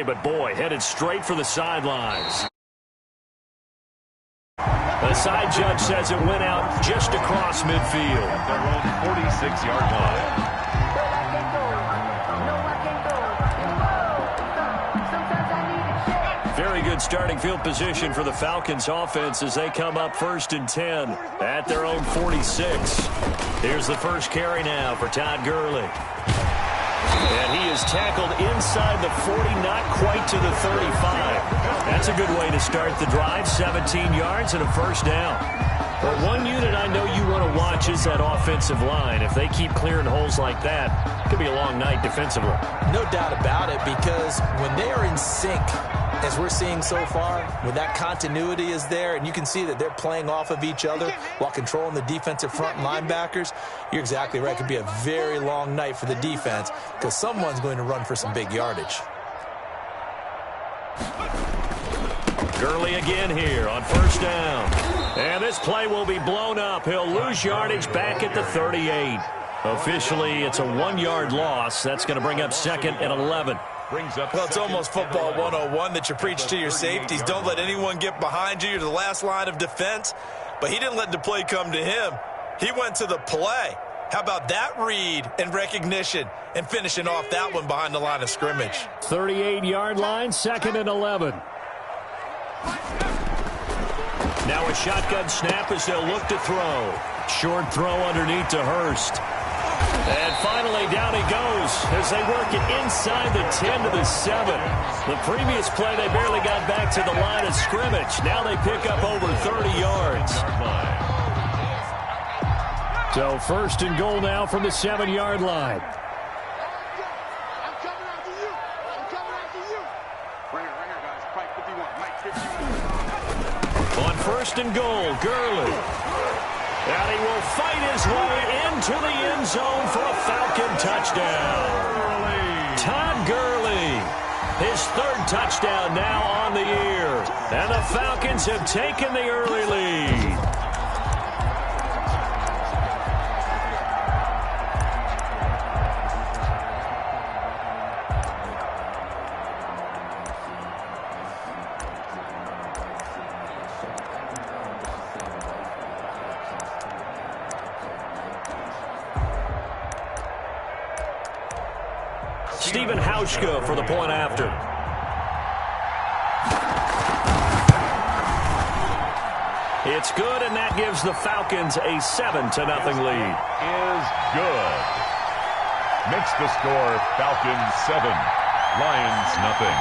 but boy, headed straight for the sidelines. The side judge says it went out just across midfield. At their own 46-yard line. Very good starting field position for the Falcons offense as they come up 1st and 10 at their own 46. Here's the first carry now for Todd Gurley. And he is tackled inside the 40, not quite to the 35. That's a good way to start the drive, 17 yards and a first down. But one unit I know you want to watch is that offensive line. If they keep clearing holes like that, it could be a long night defensively. No doubt about it, because when they are in sync, as we're seeing so far, when that continuity is there and you can see that they're playing off of each other while controlling the defensive front linebackers, you're exactly right. It could be a very long night for the defense because someone's going to run for some big yardage. Gurley again here on first down. And this play will be blown up. He'll lose yardage back at the 38. Officially, it's a 1-yard loss. That's going to bring up 2nd and 11. Well, it's almost football 101 that you preach to your safeties. Don't let anyone get behind you. You're the last line of defense. But he didn't let the play come to him. He went to the play. How about that read and recognition and finishing off that one behind the line of scrimmage? 38-yard line, 2nd and 11. Now a shotgun snap as they'll look to throw. Short throw underneath to Hurst. And finally, down he goes as they work it inside the 10 to the 7. The previous play, they barely got back to the line of scrimmage. Now they pick up over 30 yards. So 1st and goal now from the 7-yard line. On 1st and goal, Gurley. And he will fight his way into the end zone for a Falcon touchdown. Todd Gurley, his 3rd touchdown now on the year. And the Falcons have taken the early lead. Stephen Hauschka for the point after. It's good, and that gives the Falcons a 7-0 lead. Is good. Makes the score Falcons 7, Lions nothing.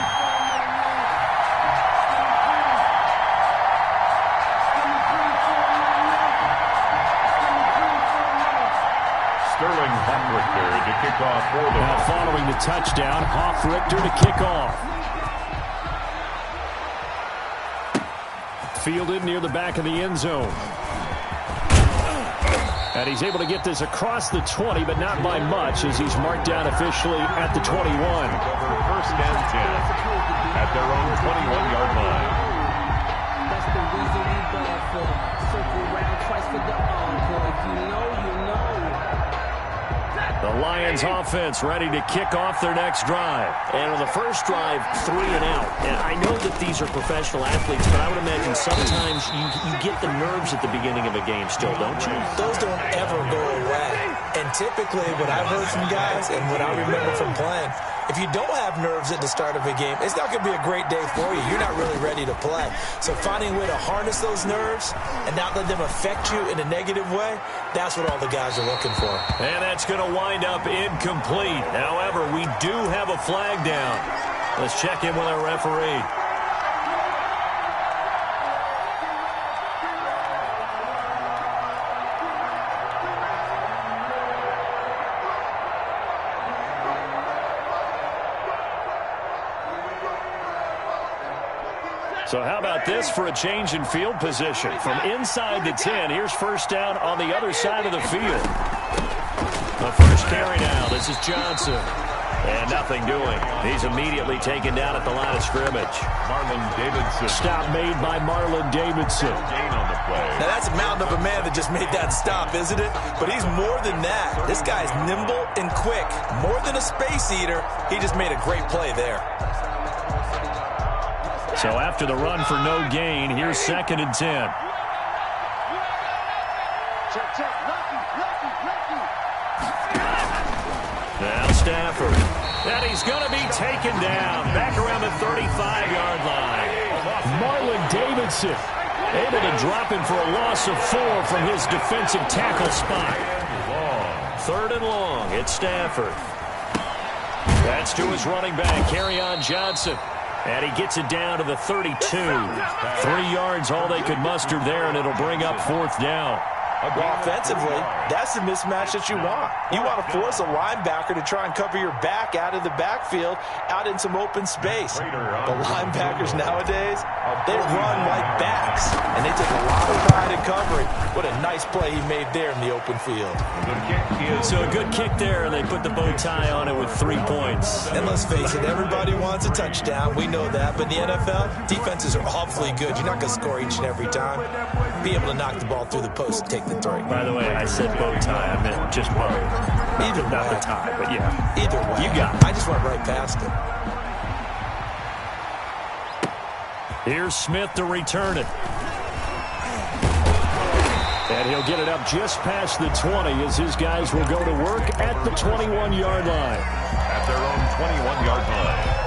Sterling Hoffrichter to kick off for them. Now following the touchdown, Hoffrichter to kick off. Fielded near the back of the end zone. And he's able to get this across the 20, but not by much as he's marked down officially at the 21. First and 10 at their own 21-yard line. That's the reason we ball for. Circle around twice for the encore. If you know, you know. The Lions offense ready to kick off their next drive. And on the first drive, 3 and out. And I know that these are professional athletes, but I would imagine sometimes you get the nerves at the beginning of a game still, don't you? Those don't ever go away. And typically what I've heard from guys and what I remember from playing, if you don't have nerves at the start of a game, it's not going to be a great day for you. You're not really ready to play. So finding a way to harness those nerves and not let them affect you in a negative way, that's what all the guys are looking for. And that's going to wind up incomplete. However, we do have a flag down. Let's check in with our referee. So how about this for a change in field position? From inside the 10, here's first down on the other side of the field. The first carry now. This is Johnson. And nothing doing. He's immediately taken down at the line of scrimmage. Marlon Davidson. Stop made by Marlon Davidson. Gain on the play. Now that's a mountain of a man that just made that stop, isn't it? But he's more than that. This guy's nimble and quick. More than a space eater. He just made a great play there. So after the run for no gain, here's 2nd and 10. Now Stafford. And he's going to be taken down. Back around the 35-yard line. Marlon Davidson able to drop him for a loss of 4 from his defensive tackle spot. 3rd and long. It's Stafford. That's to his running back, Kerryon Johnson. And he gets it down to the 32. 3 yards all they could muster there, and it'll bring up 4th down. Offensively, that's the mismatch that you want. You want to force a linebacker to try and cover your back out of the backfield, out in some open space. The linebackers nowadays, they run like backs, and they take a lot of pride in covering. What a nice play he made there in the open field. So a good kick there, and they put the bow tie on it with 3 points. And let's face it, everybody wants a touchdown. We know that. But in the NFL, defenses are awfully good. You're not going to score each and every time. Be able to knock the ball through the post and take the 3. By the way, I said bow tie. I meant just bow. Either Not way. the tie, but yeah. Either way. You got it. I just went right past it. Here's Smith to return it. And he'll get it up just past the 20 as his guys will go to work at the 21-yard line. At their own 21-yard line.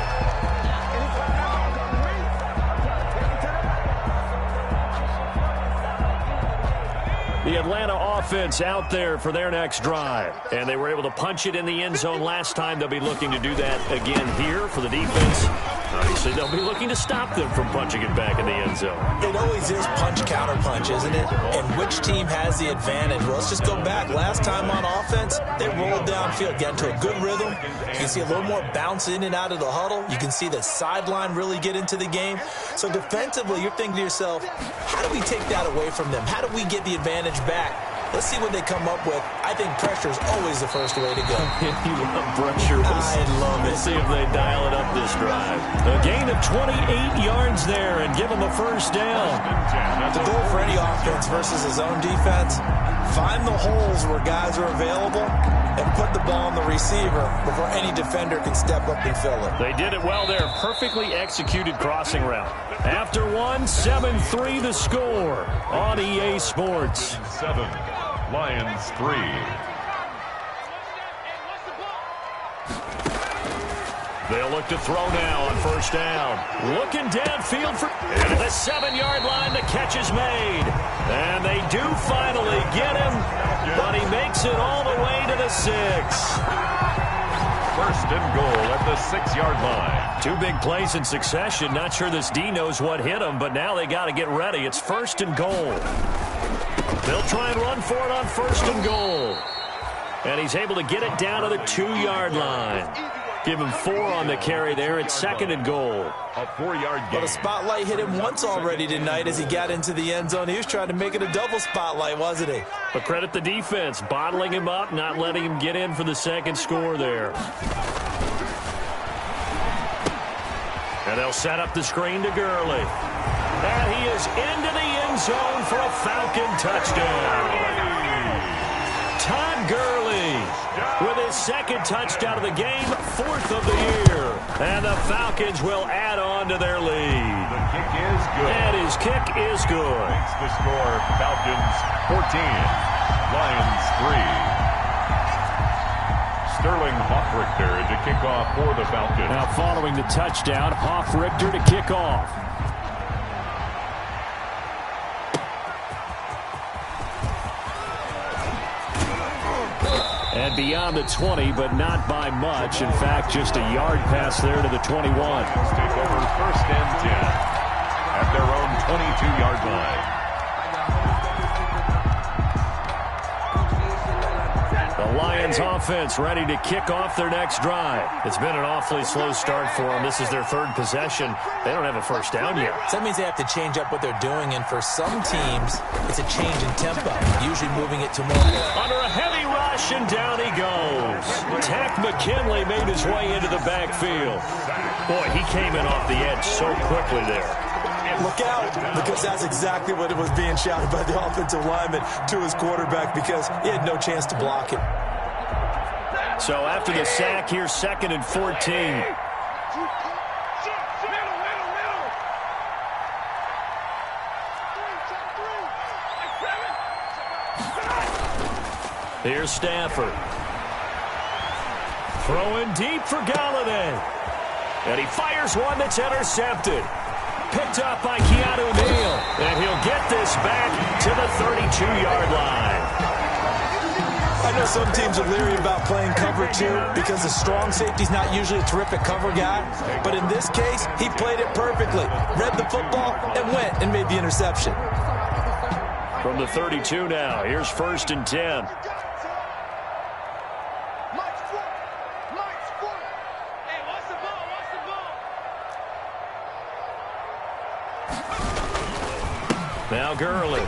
The Atlanta offense out there for their next drive. And they were able to punch it in the end zone last time. They'll be looking to do that again here for the defense. Obviously, they'll be looking to stop them from punching it back in the end zone. It always is punch-counter-punch, isn't it? And which team has the advantage? Well, let's just go back. Last time on offense, they rolled downfield, get into a good rhythm. You can see a little more bounce in and out of the huddle. You can see the sideline really get into the game. So defensively, you're thinking to yourself, how do we take that away from them? How do we get the advantage back? Let's see what they come up with. I think pressure is always the first way to go. You love pressure. I love it. We'll see if they dial it up this drive. A gain of 28 yards there and give them a first down. The goal for any offense versus his own defense, find the holes where guys are available and put the ball on the receiver before any defender can step up and fill it. They did it well there. Perfectly executed crossing route. After 7-3 the score on EA Sports. 7, Lions 3. They'll look to throw now on first down. Looking downfield for the 7-yard line. The catch is made. And they do finally get him, but he makes it all the way to the 6. First and goal at the 6-yard line. 2 big plays in succession. Not sure this D knows what hit him, but now they got to get ready. It's first and goal. They'll try and run for it on first and goal. And he's able to get it down to the 2-yard line. Give him 4 on the carry there. It's second and goal. A 4-yard gain. But the spotlight hit him once already tonight as he got into the end zone. He was trying to make it a double spotlight, wasn't he? But credit the defense, bottling him up, not letting him get in for the second score there. And they'll set up the screen to Gurley. And he is into the end zone for a Falcon touchdown. Todd Gurley with his second touchdown of the game, 4th of the year. And the Falcons will add on to their lead. The kick is good. And his kick is good. Makes the score Falcons 14, Lions 3. Sterling Hoffrichter to kick off for the Falcons. Now following the touchdown, Hoffrichter to kick off. And beyond the 20, but not by much. In fact, just a yard pass there to the 21. Take over first and 10 at their own 22-yard line. The Lions offense ready to kick off their next drive. It's been an awfully slow start for them. This is their 3rd possession. They don't have a first down yet. So that means they have to change up what they're doing, and for some teams, it's a change in tempo, usually moving it to more. Under a heavy rush, and down he goes. Tack McKinley made his way into the backfield. Boy, he came in off the edge so quickly there. Look out, because that's exactly what it was being shouted by the offensive lineman to his quarterback, because he had no chance to block it. So after the sack, here's 2nd and 14. Here's Stafford. Throwing deep for Galladay. And he fires one that's intercepted. Picked up by Keanu Neal. And he'll get this back to the 32-yard line. I know some teams are leery about playing cover 2 because the strong safety's not usually a terrific cover guy. But in this case, he played it perfectly. Read the football and went and made the interception. From the 32 now, here's 1st and 10. Now Gurley.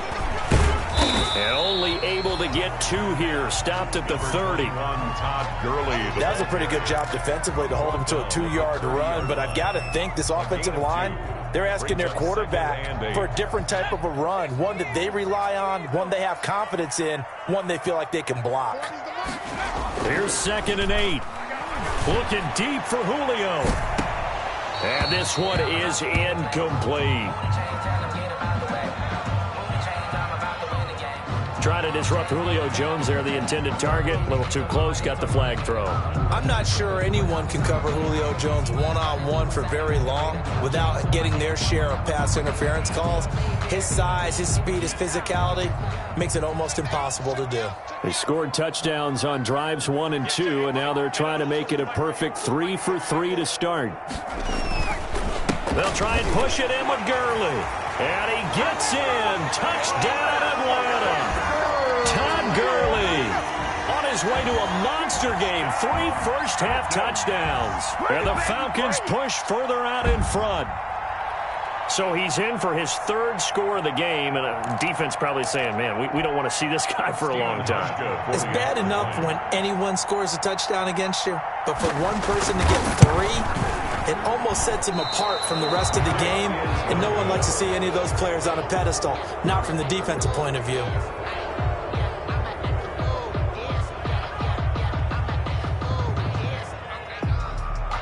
And only able to get 2 here. Stopped at the 30. That was a pretty good job defensively to hold him to a 2-yard run. But I've got to think this offensive line, they're asking their quarterback for a different type of a run. One that they rely on, one they have confidence in, one they feel like they can block. Here's 2nd and 8. Looking deep for Julio. And this one is incomplete. Trying to disrupt Julio Jones there, the intended target. A little too close, got the flag thrown. I'm not sure anyone can cover Julio Jones one-on-one for very long without getting their share of pass interference calls. His size, his speed, his physicality makes it almost impossible to do. They scored touchdowns on drives 1 and 2, and now they're trying to make it a perfect 3 for 3 to start. They'll try and push it in with Gurley. And he gets in. Touchdown, Atlanta. Todd Gurley on his way to a monster game. 3 first-half touchdowns. And the Falcons push further out in front. So he's in for his 3rd score of the game, and defense probably saying, man, we don't want to see this guy for a long time. It's bad enough when anyone scores a touchdown against you, but for one person to get 3, it almost sets him apart from the rest of the game, and no one likes to see any of those players on a pedestal, not from the defensive point of view.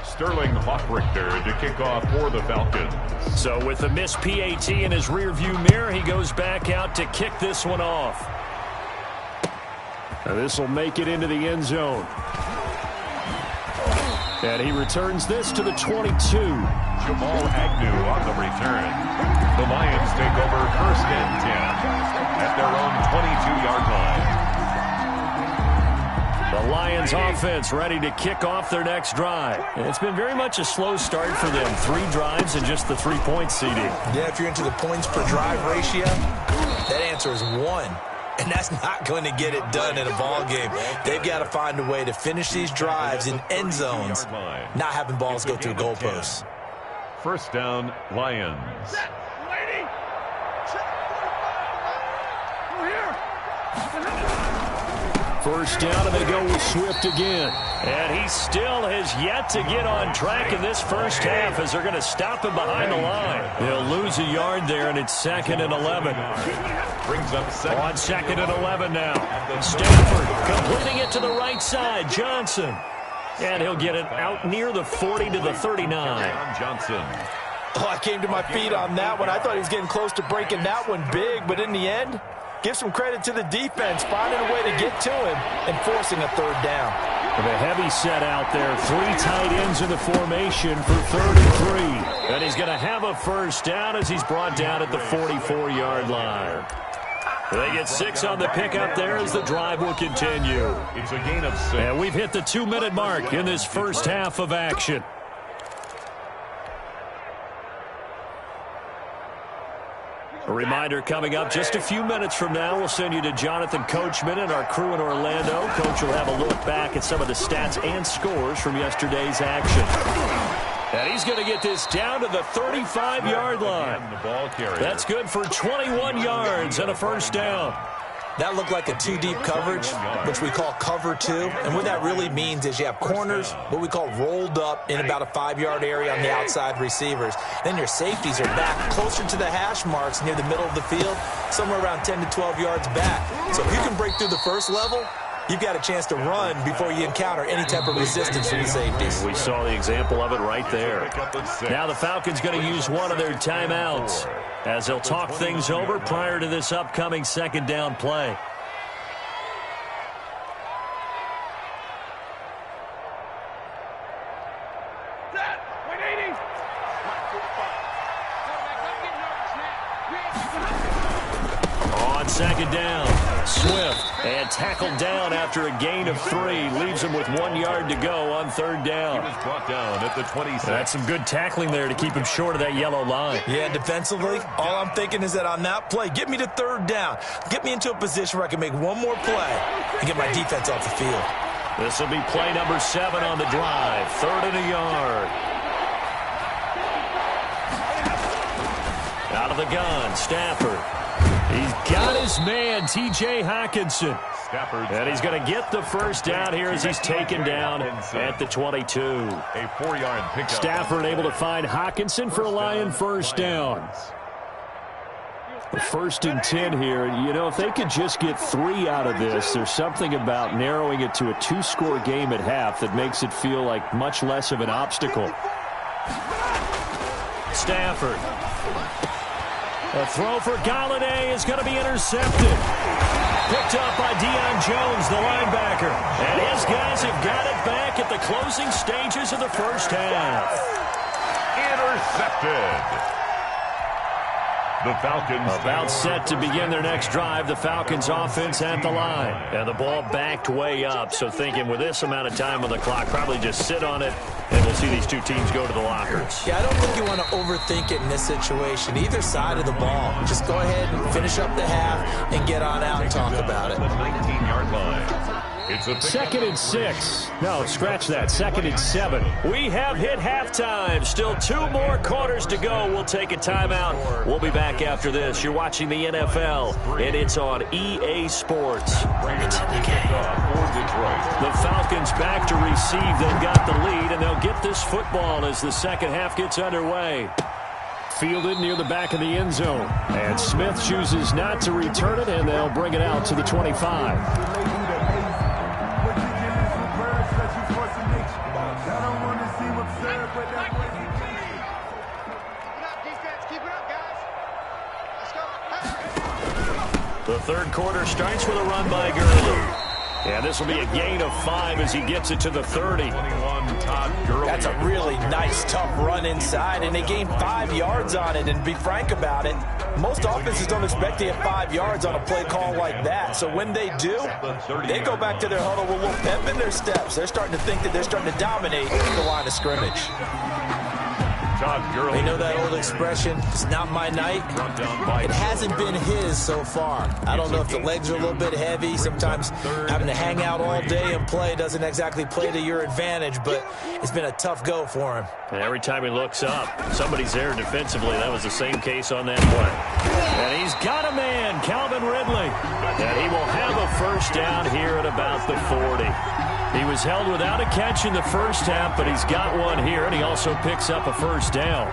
Sterling Hoffrichter to kick off for the Falcons. So with the missed PAT in his rearview mirror, he goes back out to kick this one off. Now this will make it into the end zone. And he returns this to the 22. Jamal Agnew on the return. The Lions take over 1st and 10 at their own 22-yard line. The Lions offense ready to kick off their next drive. And it's been very much a slow start for them. 3 drives and just the 3-point seeding. Yeah, if you're into the points per drive ratio, that answer is 1. And that's not going to get it done in a ball game. They've got to find a way to finish these drives in end zones, not having balls go through goalposts. 1st down, Lions. First down, and they go with Swift again. And he still has yet to get on track in this first half as they're going to stop him behind the line. They'll lose a yard there, and it's 2nd and 11. Brings up 2nd. On 2nd and 11 now. Stafford completing it to the right side. Johnson. And he'll get it out near the 40 to the 39. Johnson. Oh, I came to my feet on that one. I thought he was getting close to breaking that one big, but in the end, give some credit to the defense, finding a way to get to him and forcing a 3rd down. With a heavy set out there, 3 tight ends in the formation for 3rd and 3. And he's going to have a first down as he's brought down at the 44-yard line. They get 6 on the pickup there as the drive will continue. It's a gain of 6. And we've hit the 2-minute mark in this first half of action. A reminder coming up just a few minutes from now, we'll send you to Jonathan Coachman and our crew in Orlando. Coach will have a look back at some of the stats and scores from yesterday's action. And he's going to get this down to the 35-yard line. That's good for 21 yards and a first down. That looked like a 2-deep coverage, which we call cover 2. And what that really means is you have corners, what we call rolled up in about a 5-yard area on the outside receivers. Then your safeties are back closer to the hash marks near the middle of the field, somewhere around 10 to 12 yards back. So if you can break through the first level, you've got a chance to run before you encounter any type of resistance from the safeties. We saw the example of it right there. Now the Falcons going to use one of their timeouts as they'll talk things over prior to this upcoming 2nd down play. second down. Swift and tackled down after a gain of 3. Leaves him with 1 yard to go on third down. He was brought down at the 26. That's some good tackling there to keep him short of that yellow line. Yeah, defensively, all I'm thinking is that on that play, get me to third down. Get me into a position where I can make one more play and get my defense off the field. This will be play number 7 on the drive. 3rd and a yard. Out of the gun, Stafford. He's got his man, T.J. Hawkinson. Stafford. And he's going to get the first down here as he's taken down at the 22. A 4-yard pickup. Stafford able to find Hawkinson for a Lion first down. The 1st and 10 here. You know, if they could just get 3 out of this, there's something about narrowing it to a 2-score game at half that makes it feel like much less of an obstacle. Stafford. A throw for Galladay is going to be intercepted. Picked up by Deion Jones, the linebacker. And his guys have got it back at the closing stages of the first half. Intercepted. The Falcons about set to begin their next drive. The Falcons offense at the line. And the ball backed way up. So thinking with this amount of time on the clock, probably just sit on it, and we'll see these two teams go to the lockers. Yeah, I don't think you want to overthink it in this situation. Either side of the ball. Just go ahead and finish up the half and get on out and talk about it. The 19-yard line. It's a 2nd and 6. No, scratch that. 2nd and 7. We have hit halftime. Still 2 more quarters to go. We'll take a timeout. We'll be back after this. You're watching the NFL, and it's on EA Sports. It's in the game. The Falcons back to receive. They've got the lead, and they'll get this football as the second half gets underway. Fielded near the back of the end zone. And Smith chooses not to return it, and they'll bring it out to the 25. The third quarter starts with a run by Gurley. And this will be a gain of 5 as he gets it to the 30. That's a really nice, tough run inside, and they gained 5 yards on it. And to be frank about it, most offenses don't expect to get 5 yards on a play call like that. So when they do, they go back to their huddle with a little pep in their steps. They're starting to think that they're starting to dominate the line of scrimmage. They know that old expression, it's not my night. It hasn't been his so far. I don't know if the legs are a little bit heavy. Sometimes having to hang out all day and play doesn't exactly play to your advantage, but it's been a tough go for him. And every time he looks up, somebody's there defensively. That was the same case on that play. And he's got a man, Calvin Ridley. And he will have a first down here at about the 40. He was held without a catch in the first half, but he's got one here, and he also picks up a first down.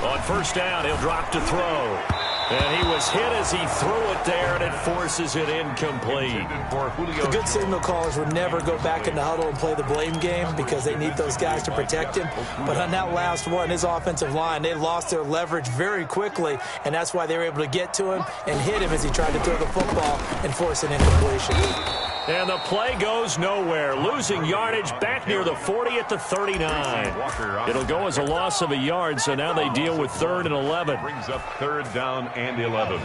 On first down, he'll drop to throw. And he was hit as he threw it there, and it forces it incomplete. The good signal callers would never go back in the huddle and play the blame game because they need those guys to protect him. But on that last one, his offensive line, they lost their leverage very quickly, and that's why they were able to get to him and hit him as he tried to throw the football and force an incompletion. And the play goes nowhere, losing yardage back near the 40 at the 39. It'll go as a loss of a yard, so now they deal with 3rd and 11. Brings up 3rd down and 11.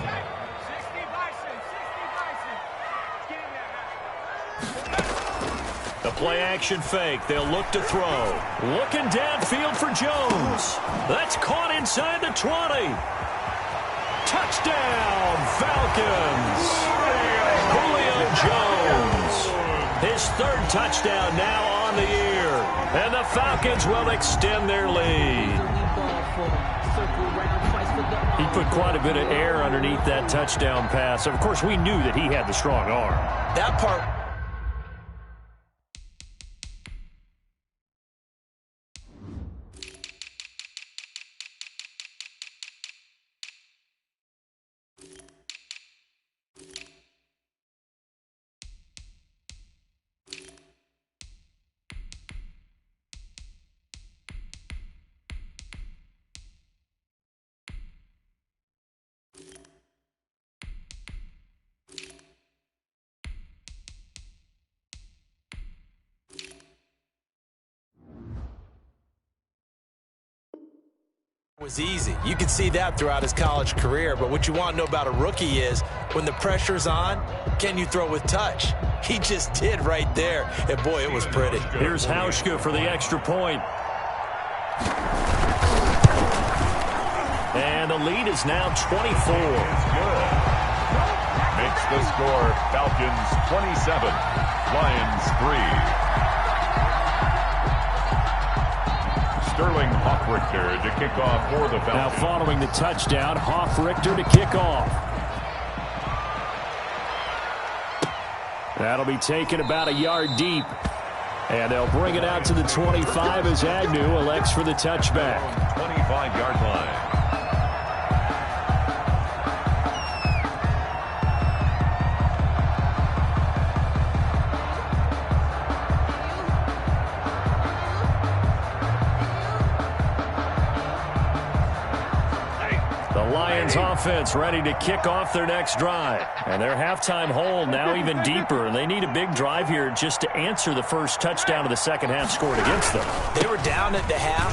The play action fake. They'll look to throw. Looking downfield for Jones. That's caught inside the 20. Touchdown, Falcons. Julio Jones. His 3rd touchdown now on the year. And the Falcons will extend their lead. He put quite a bit of air underneath that touchdown pass. Of course, we knew that he had the strong arm. That part... Was easy. You can see that throughout his college career, but what you want to know about a rookie is when the pressure's on, can you throw with touch? He just did right there, and boy, it was pretty. Here's Hauschka for the extra point. And the lead is now 24. Makes the score Falcons 27, Lions 3. Sterling Hoffrichter to kick off for the Falcons. Now following the touchdown, Hoffrichter to kick off. That'll be taken about a yard deep. And they'll bring it out to the 25 as Agnew elects for the touchback. 25-yard line. Offense ready to kick off their next drive. And their halftime hole now even deeper. And they need a big drive here just to answer the first touchdown of the second half scored against them. They were down at the half.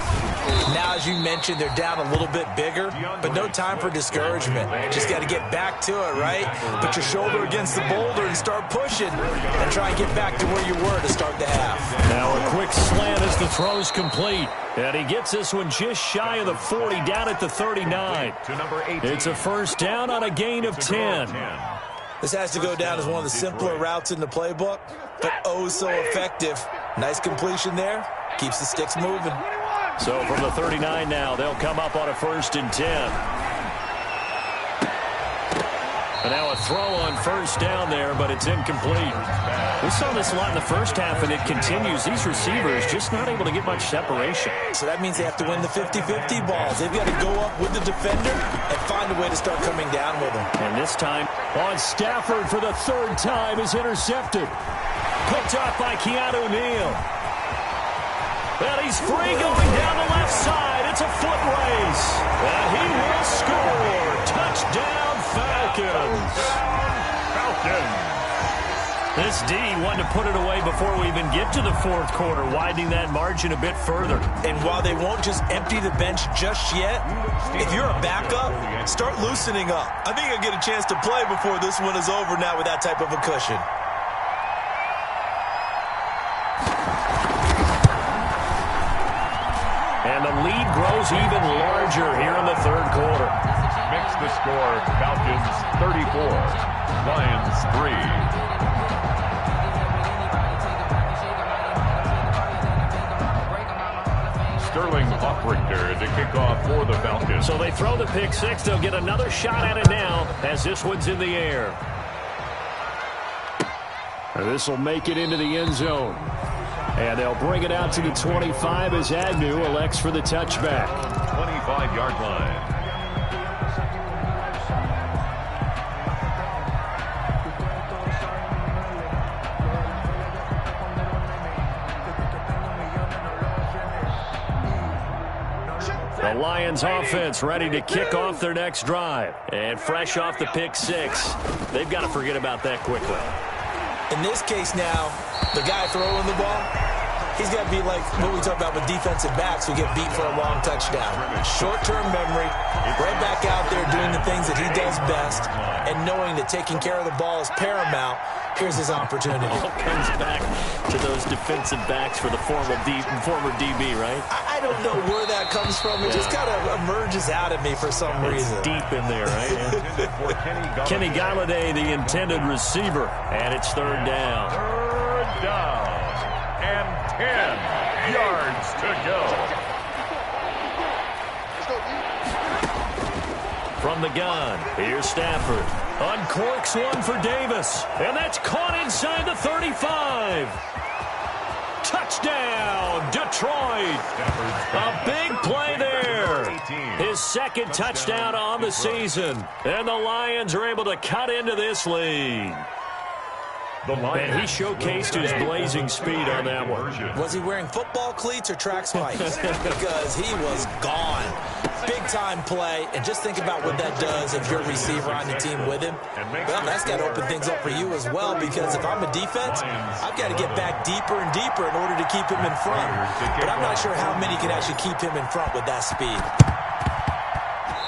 Now, as you mentioned, they're down a little bit bigger, but no time for discouragement. Just got to get back to it, right? Put your shoulder against the boulder and start pushing and try and get back to where you were to start the half. Now a quick slant as the throw's complete. And he gets this one just shy of the 40 down at the 39. It's a first down on a gain of 10. This has to go down as one of the simpler routes in the playbook, but oh so effective. Nice completion there. Keeps the sticks moving. So from the 39 now, they'll come up on a 1st and 10. And now a throw on first down there, but it's incomplete. We saw this a lot in the first half, and it continues. These receivers just not able to get much separation. So that means they have to win the 50-50 balls. They've got to go up with the defender and find a way to start coming down with them. And this time on Stafford for the 3rd time is intercepted. Picked up by Keanu Neal. And he's free going down the left side. It's a foot race. And he will score. Touchdown, Falcons. This D wanted to put it away before we even get to the 4th quarter, widening that margin a bit further. And while they won't just empty the bench just yet, if you're a backup, start loosening up. I think you'll get a chance to play before this one is over now with that type of a cushion. And the lead grows even larger here in the 3rd quarter. Makes the score Falcons 34, Lions 3. Sterling Hoffrichter to kick off for the Falcons. So they throw the pick six. They'll get another shot at it now as this one's in the air. This will make it into the end zone. And they'll bring it out to the 25 as Agnew elects for the touchback. 25-yard line. The Lions offense ready to kick off their next drive. And fresh off the pick six, they've got to forget about that quickly. In this case now, the guy throwing the ball, he's got to be like what we talk about with defensive backs who get beat for a long touchdown. Short-term memory, right back out there doing the things that he does best, and knowing that taking care of the ball is paramount. Here's his opportunity. All comes back to those defensive backs for the former DB, right? I don't know where that comes from. It just kind of emerges out of me for some reason. It's deep in there, right? Kenny Galladay, the intended receiver, and it's 3rd down. 3rd down and 10 yards to go. From the gun, here's Stafford. Uncorks one for Davis. And that's caught inside the 35. Touchdown, Detroit. A big play there. His 2nd touchdown on the season. And the Lions are able to cut into this lead. And he showcased his blazing speed on that one. Was he wearing football cleats or track spikes? Because he was gone. Big-time play, and just think about what that does if you're a receiver on the team with him. Well, that's got to open things up for you as well, because if I'm a defense, I've got to get back deeper and deeper in order to keep him in front. But I'm not sure how many can actually keep him in front with that speed.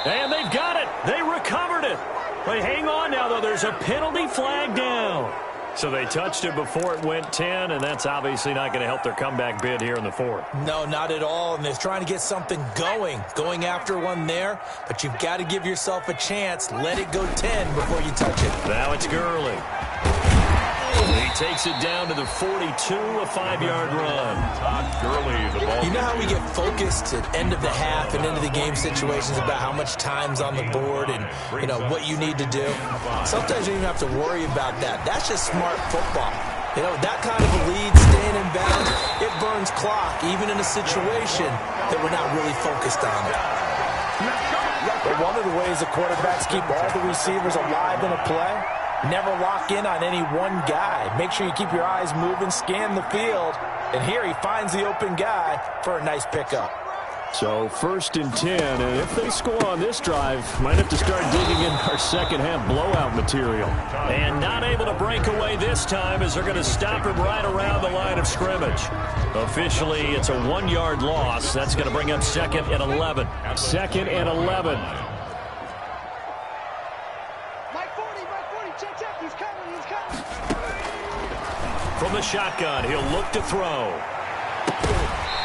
And they've got it. They recovered it. But hang on now, though. There's a penalty flag down. So they touched it before it went 10, and that's obviously not going to help their comeback bid here in the fourth. No, not at all, and they're trying to get something going after one there, but you've got to give yourself a chance. Let it go 10 before you touch it. Now it's Gurley. He takes it down to the 42, a 5-yard run. Todd Gurley, the ball. You know how we get focused at end of the half and into the game situations about how much time's on the board and, you know, what you need to do? Sometimes you don't even have to worry about that. That's just smart football. You know, that kind of a lead, staying in bounds, it burns clock, even in a situation that we're not really focused on it. But one of the ways the quarterbacks keep all the receivers alive in a play, never lock in on any one guy. Make sure you keep your eyes moving, scan the field. And here he finds the open guy for a nice pickup. So 1st and 10, and if they score on this drive, might have to start digging in our second half blowout material. And not able to break away this time as they're going to stop him right around the line of scrimmage. Officially, it's a 1-yard loss. That's going to bring up 2nd and 11. 2nd and 11. From the shotgun, he'll look to throw.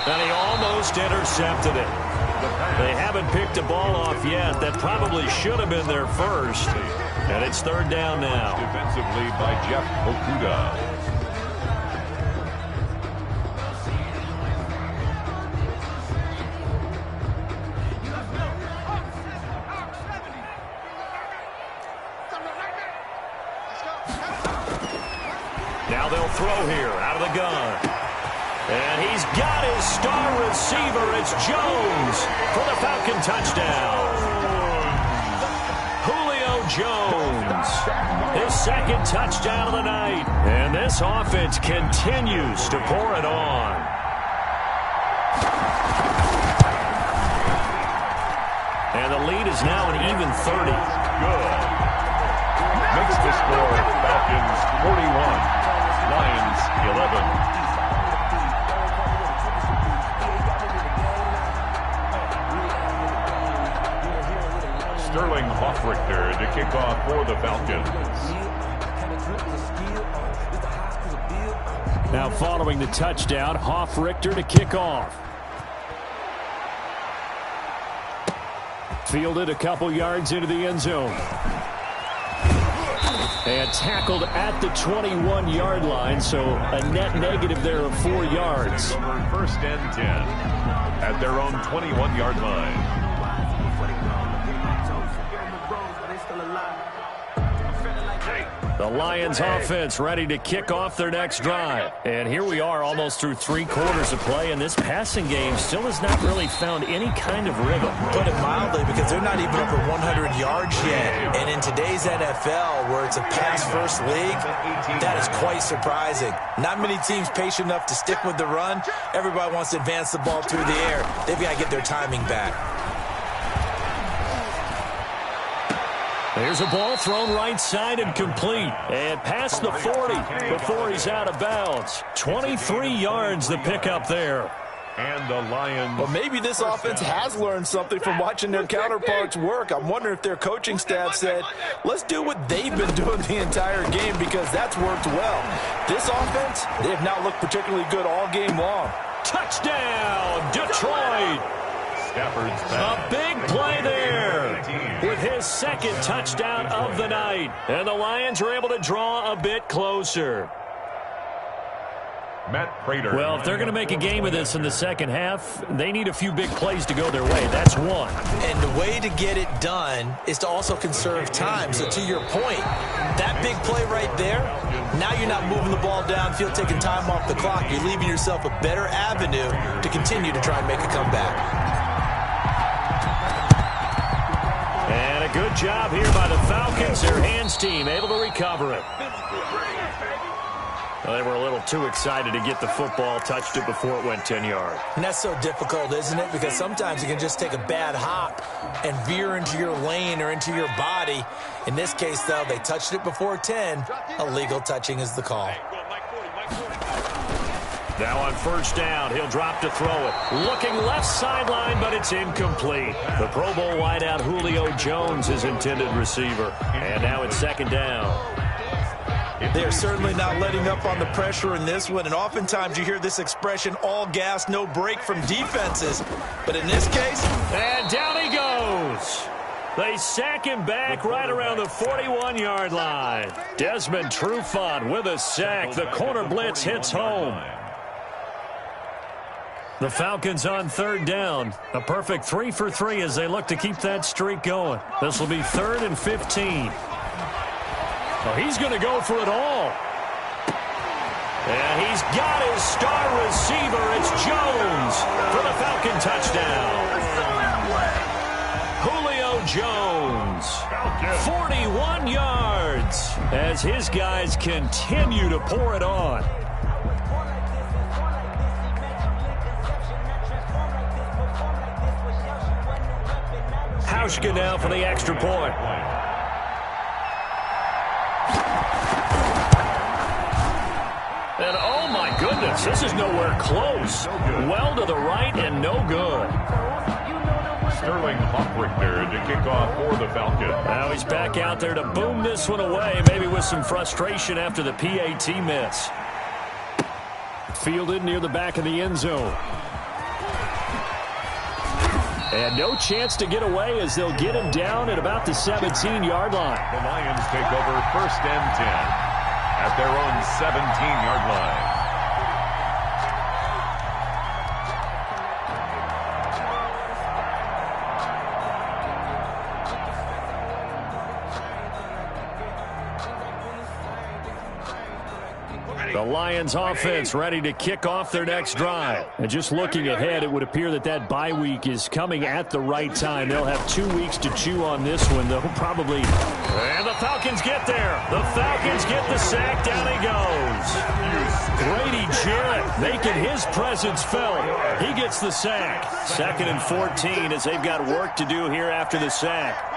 And he almost intercepted it. They haven't picked a ball off yet. That probably should have been their first. And it's 3rd down now. Defensively by Jeff Okuda. Now they'll throw here out of the gun. And he's got his star receiver. It's Jones for the Falcon touchdown. Julio Jones, his 2nd touchdown of the night. And this offense continues to pour it on. And the lead is now an even 30. Good. Makes the score Falcons 41. Lions 11. Sterling Hoffrichter to kick off for the Falcons. Now following the touchdown, Hoffrichter to kick off. Fielded a couple yards into the end zone. And tackled at the 21-yard line, so a net negative there of 4 yards. 1st and 10 at their own 21-yard line. The Lions offense ready to kick off their next drive. And here we are almost through 3 quarters of play, and this passing game still has not really found any kind of rhythm. Put it mildly, because they're not even over 100 yards yet. And in today's NFL, where it's a pass-first league, that is quite surprising. Not many teams patient enough to stick with the run. Everybody wants to advance the ball through the air. They've got to get their timing back. There's a ball thrown right side and complete. And past the 40 before he's out of bounds. 23 yards the pickup there. And the Lions. Well, maybe this offense has learned something from watching their counterparts work. I'm wondering if their coaching staff said, let's do what they've been doing the entire game, because that's worked well. This offense, they have not looked particularly good all game long. Touchdown, Detroit. A big play there with his 2nd touchdown of the night. And the Lions are able to draw a bit closer. Matt Prater. Well, if they're going to make a game of this in the second half, they need a few big plays to go their way. That's one. And the way to get it done is to also conserve time. So to your point, that big play right there, now you're not moving the ball downfield, taking time off the clock. You're leaving yourself a better avenue to continue to try and make a comeback. And a good job here by the Falcons. Their hands team able to recover it. Well, they were a little too excited to get the football, touched it before it went 10 yards. And that's so difficult, isn't it? Because sometimes you can just take a bad hop and veer into your lane or into your body. In this case, though, they touched it before 10. Illegal touching is the call. Now on first down, he'll drop to throw it. Looking left sideline, but it's incomplete. The Pro Bowl wideout Julio Jones is intended receiver. And now it's second down. They're certainly not letting up on the pressure in this one, and oftentimes you hear this expression, all gas, no break from defenses. But in this case... And down he goes. They sack him back right around the 41-yard line. Desmond Trufant with a sack. The corner blitz hits home. The Falcons on third down. A perfect 3 for 3 as they look to keep that streak going. This will be 3rd and 15. Well, he's going to go for it all. And he's got his star receiver. It's Jones for the Falcon touchdown. Julio Jones, 41 yards as his guys continue to pour it on. Hauschka now for the extra point. And oh my goodness, this is nowhere close. Well to the right and no good. Sterling Hoffrick there to kick off for the Falcons. Now he's back out there to boom this one away, maybe with some frustration after the PAT miss. Fielded near the back of the end zone. And no chance to get away as they'll get him down at about the 17-yard line. The Lions take over 1st and 10 at their own 17-yard line. The Lions offense ready to kick off their next drive. And just looking ahead, it would appear that that bye week is coming at the right time. They'll have 2 weeks to chew on this one. They'll probably... And the Falcons get there. The Falcons get the sack. Down he goes. Grady Jarrett making his presence felt. He gets the sack. 2nd and 14 as they've got work to do here after the sack.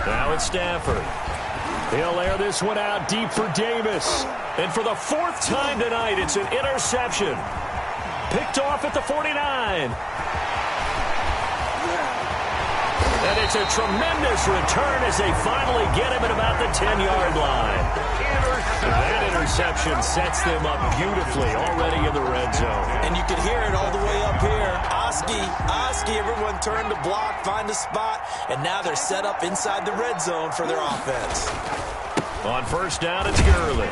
Now it's Stafford. He'll air this one out deep for Davis. And for the 4th time tonight, it's an interception. Picked off at the 49. And it's a tremendous return as they finally get him at about the 10-yard line. That interception sets them up beautifully already in the red zone. And you can hear it all the way up here. Oski, everyone turned to block, find a spot, and now they're set up inside the red zone for their offense. On first down, it's Gurley.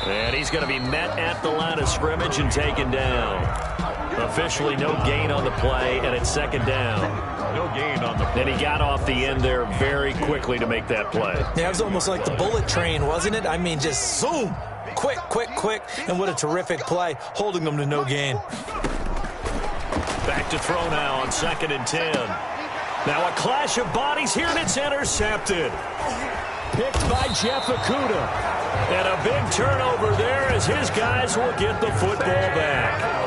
And he's going to be met at the line of scrimmage and taken down. Officially no gain on the play, and it's 2nd down. No gain on the play. And he got off the end there very quickly to make that play. Yeah, it was almost like the bullet train, wasn't it? I mean, just zoom. Quick. And what a terrific play, holding them to no gain. Back to throw now on 2nd and 10. Now a clash of bodies here, and it's intercepted. Picked by Jeff Okudah. And a big turnover there as his guys will get the football back.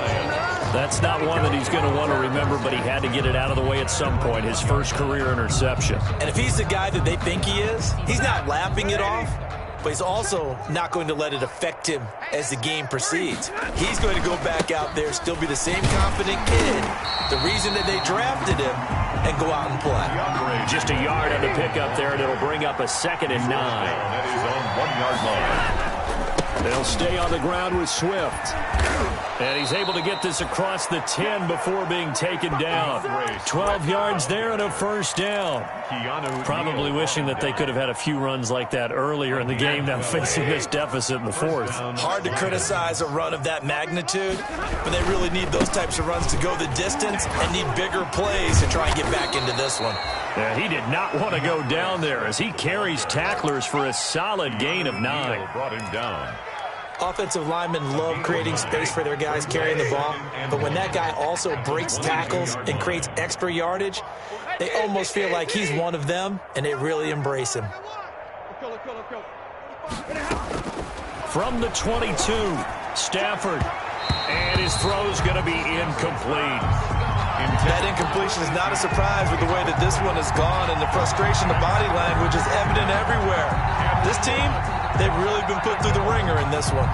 That's not one that he's going to want to remember, but he had to get it out of the way at some point, his first career interception. And if he's the guy that they think he is, he's not laughing it off, but he's also not going to let it affect him as the game proceeds. He's going to go back out there, still be the same confident kid, the reason that they drafted him, and go out and play. Just a yard on the pickup there, and it'll bring up a 2nd and 9. That is on 1-yard line. They'll stay on the ground with Swift. And he's able to get this across the 10 before being taken down. 12 yards there and a first down. Probably wishing that they could have had a few runs like that earlier in the game, now facing this deficit in the 4th. Hard to criticize a run of that magnitude, but they really need those types of runs to go the distance and need bigger plays to try and get back into this one. Yeah, he did not want to go down there as he carries tacklers for a solid gain of 9. Brought him down. Offensive linemen love creating space for their guys carrying the ball, but when that guy also breaks tackles and creates extra yardage, they almost feel like he's one of them, and they really embrace him. From the 22, Stafford, and his throw's going to be incomplete. That incompletion is not a surprise with the way that this one has gone, and the frustration, the body language is evident everywhere. This team, they've really been put through the ringer in this one.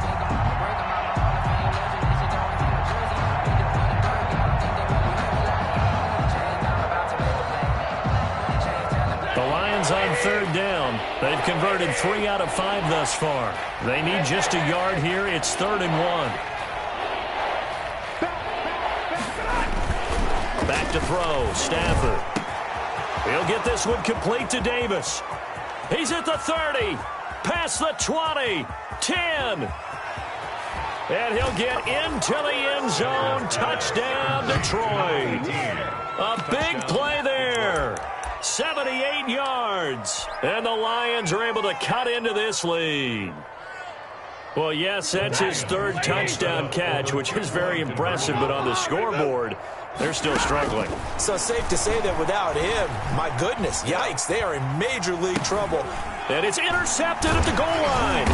The Lions on third down. They've converted 3 out of 5 thus far. They need just a yard here. It's 3rd and 1. Back to throw, Stafford. He'll get this one complete to Davis. He's at the 30, past the 20, 10. And he'll get into the end zone. Touchdown, Detroit. A big play there. 78 yards. And the Lions are able to cut into this lead. Well, yes, that's his 3rd touchdown catch, which is very impressive, but on the scoreboard, they're still struggling. So safe to say that without him, my goodness, yikes, they are in major league trouble. And it's intercepted at the goal line.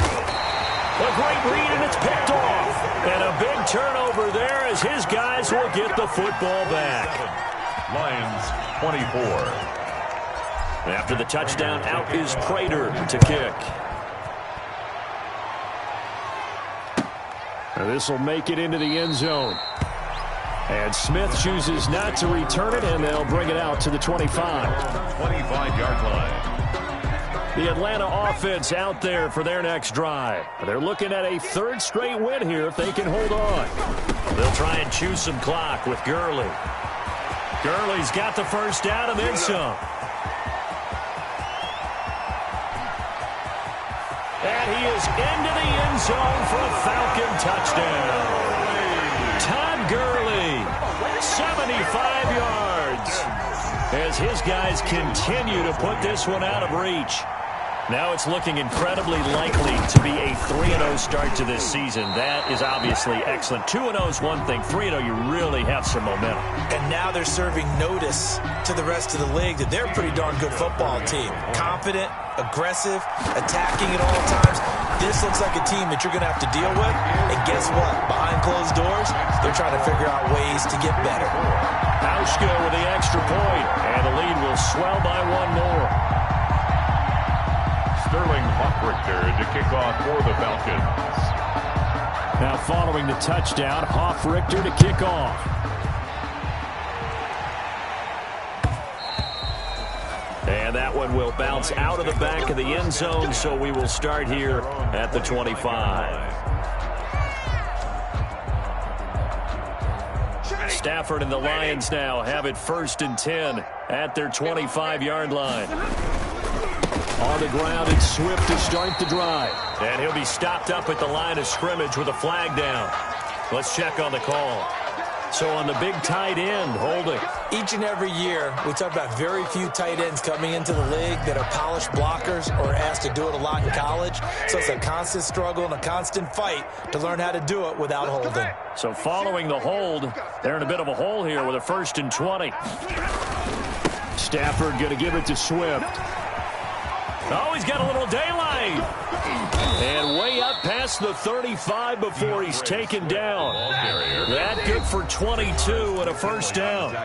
A great read, and it's picked off. And a big turnover there as his guys will get the football back. Lions 24. After the touchdown, out is Prater to kick. This will make it into the end zone. And Smith chooses not to return it, and they'll bring it out to the 25. 25-yard line. The Atlanta offense out there for their next drive. They're looking at a 3rd straight win here if they can hold on. They'll try and chew some clock with Gurley. Gurley's got the first down and then some. And he is into the end zone for a Falcon touchdown. Todd Gurley, 75 yards, as his guys continue to put this one out of reach. Now it's looking incredibly likely to be a 3-0 start to this season. That is obviously excellent. 2-0 is one thing. 3-0, you really have some momentum. And now they're serving notice to the rest of the league that they're a pretty darn good football team. Confident, aggressive, attacking at all times. This looks like a team that you're going to have to deal with. And guess what? Behind closed doors, they're trying to figure out ways to get better. Hauschka with the extra point, and the lead will swell by 1 more. Sterling Hoffrichter to kick off for the Falcons. Now following the touchdown, Hoffrichter to kick off. And that one will bounce out of the back of the end zone, so we will start here at the 25. Stafford and the Lions now have it 1st and 10 at their 25-yard line. On the ground, it's Swift to start the drive. And he'll be stopped up at the line of scrimmage with a flag down. Let's check on the call. So on the big tight end, holding. Each and every year, we talk about very few tight ends coming into the league that are polished blockers or asked to do it a lot in college. So it's a constant struggle and a constant fight to learn how to do it without holding. So following the hold, they're in a bit of a hole here with a 1st and 20. Stafford going to give it to Swift. Oh, he's got a little daylight. And way up past the 35 before he's taken down. That good for 22 and a first down.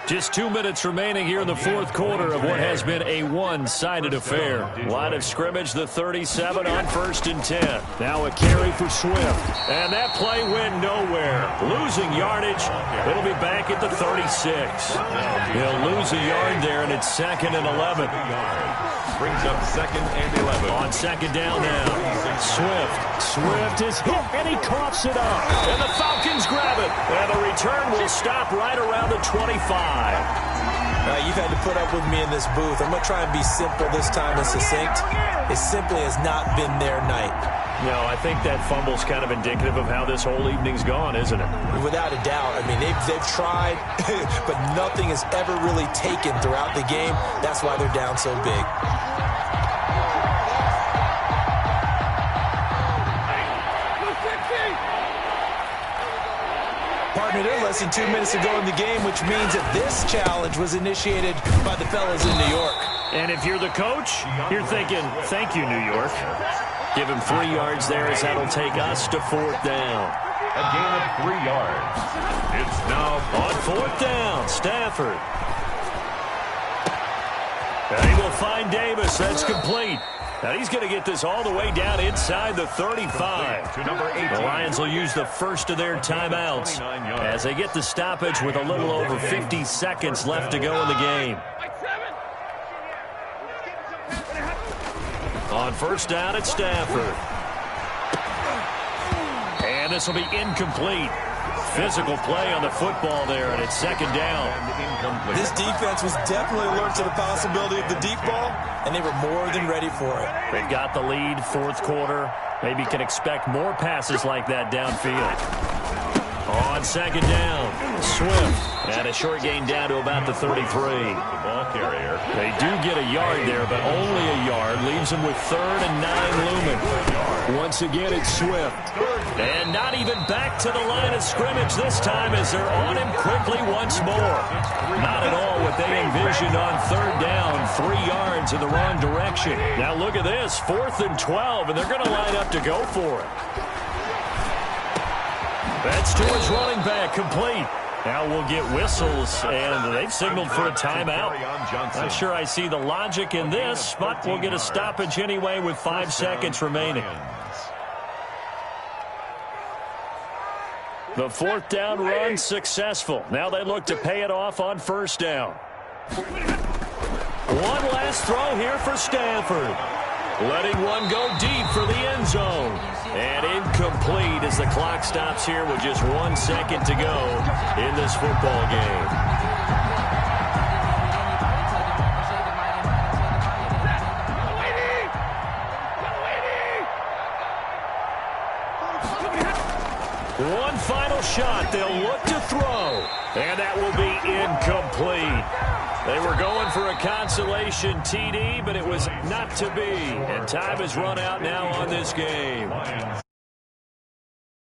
Just 2 minutes remaining here in the 4th quarter of what has been a one-sided affair. Line of scrimmage, the 37 on 1st and 10. Now a carry for Swift. And that play went nowhere. Losing yardage. It'll be back at the 36. He'll lose a yard there, and it's 2nd and 11. Brings up 2nd and 11. On 2nd down now. Swift is hit, and he coughs it up. And the Falcons grab it. And the return will stop right around the 25. You've had to put up with me in this booth. I'm going to try and be simple this time and succinct. It simply has not been their night. No, I think that fumble's kind of indicative of how this whole evening's gone, isn't it? Without a doubt. I mean, they've tried, but nothing has ever really taken throughout the game. That's why they're down so big. Partner, they're less than 2 minutes to go in the game, which means that this challenge was initiated by the fellas in New York. And if you're the coach, you're thinking, thank you, New York. Give him 3 yards there as that'll take us to 4th down. A gain of 3 yards. It's now on 4th down, Stafford. And he will find Davis. That's complete. Now he's going to get this all the way down inside the 35. to number 18. The Lions will use the first of their timeouts as they get the stoppage with a little over 50 seconds left to go in the game. On 1st down at Stafford. And this will be incomplete. Physical play on the football there, and it's 2nd down. This defense was definitely alert to the possibility of the deep ball, and they were more than ready for it. They've got the lead, 4th quarter. Maybe can expect more passes like that downfield. On 2nd down, Swift. And a short gain down to about the 33. The ball carrier. They do get a yard there, but only a yard. Leaves them with 3rd and 9 looming. Once again, it's Swift. And not even back to the line of scrimmage this time as they're on him quickly once more. Not at all what they envisioned on 3rd down. 3 yards in the wrong direction. Now look at this, 4th and 12, and they're going to line up to go for it. That's to his running back, complete. Now we'll get whistles, and they've signaled for a timeout. Not sure I see the logic in this, but we'll get a stoppage anyway with 5 seconds remaining. The 4th down run successful. Now they look to pay it off on 1st down. One last throw here for Stafford. Letting one go deep for the end zone. And incomplete as the clock stops here with just 1 second to go in this football game. One final shot. They'll look to throw. And that will be incomplete. They were going for a consolation TD, but it was not to be. And time has run out now on this game.